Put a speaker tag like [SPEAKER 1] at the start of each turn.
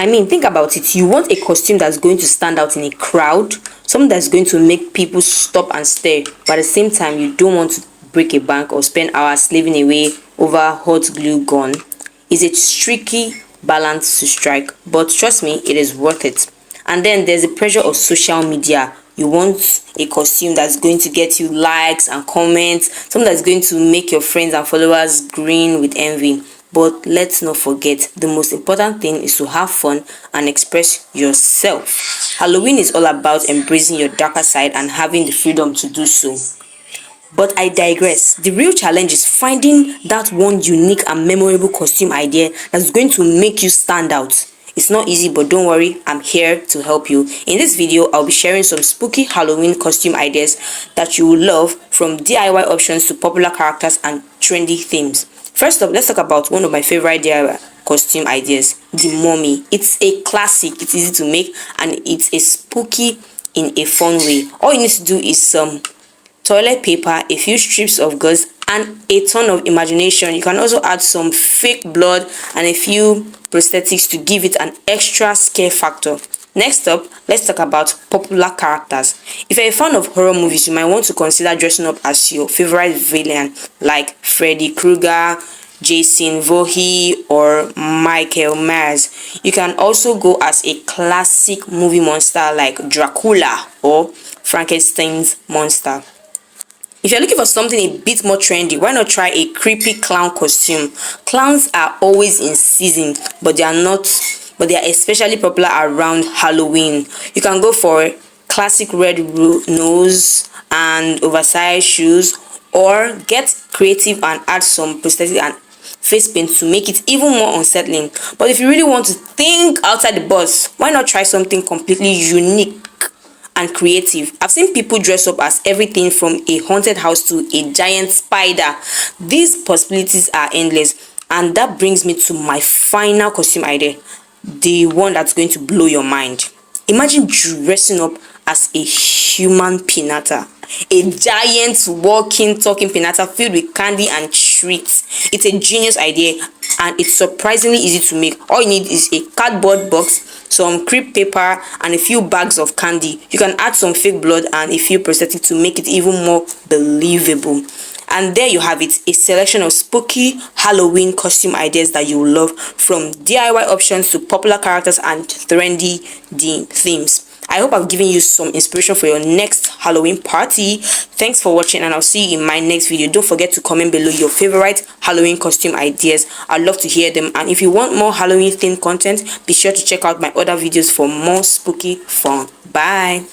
[SPEAKER 1] I mean, think about it. You want a costume that's going to stand out in a crowd, something that's going to make people stop and stare, but at the same time, you don't want to break a bank or spend hours slaving away over hot glue gun. It's a tricky balance to strike, but trust me, it is worth it. And then there's the pressure of social media. You want a costume that's going to get you likes and comments, something that's going to make your friends and followers grin with envy. But let's not forget, the most important thing is to have fun and express yourself. Halloween is all about embracing your darker side and having the freedom to do so. But I digress. The real challenge is finding that one unique and memorable costume idea that's going to make you stand out. It's not easy, but don't worry, I'm here to help you. In this video, I'll be sharing some spooky Halloween costume ideas that you will love, from DIY options to popular characters and trendy themes. First up, let's talk about one of my favorite DIY costume ideas, the mummy. It's a classic, it's easy to make, and it's a spooky in a fun way. All you need to do is some toilet paper, a few strips of gauze, and a ton of imagination. You can also add some fake blood and a few prosthetics to give it an extra scare factor. Next up, let's talk about popular characters. If you're a fan of horror movies, you might want to consider dressing up as your favorite villain, like Freddy Krueger, Jason Voorhees, or Michael Myers. You can also go as a classic movie monster like Dracula or Frankenstein's monster. If you're looking for something a bit more trendy, why not try a creepy clown costume? Clowns are always in season, but they are especially popular around Halloween. You can go for classic red nose and oversized shoes, or get creative and add some prosthetic and face paint to make it even more unsettling. But if you really want to think outside the box, why not try something completely unique and creative? I've seen people dress up as everything from a haunted house to a giant spider. These possibilities are endless, and that brings me to my final costume idea, the one that's going to blow your mind. Imagine dressing up as a human pinata, a giant walking, talking pinata filled with candy and treats. It's a genius idea, and it's surprisingly easy to make. All you need is a cardboard box, some crepe paper, and a few bags of candy. You can add some fake blood and a few prosthetics to make it even more believable. And there you have it, a selection of spooky Halloween costume ideas that you will love, from DIY options to popular characters and trendy themes. I hope I've given you some inspiration for your next Halloween party. Thanks for watching, and I'll see you in my next video. Don't forget to comment below your favorite Halloween costume ideas. I'd love to hear them. And if you want more Halloween themed content, be sure to check out my other videos for more spooky fun. Bye.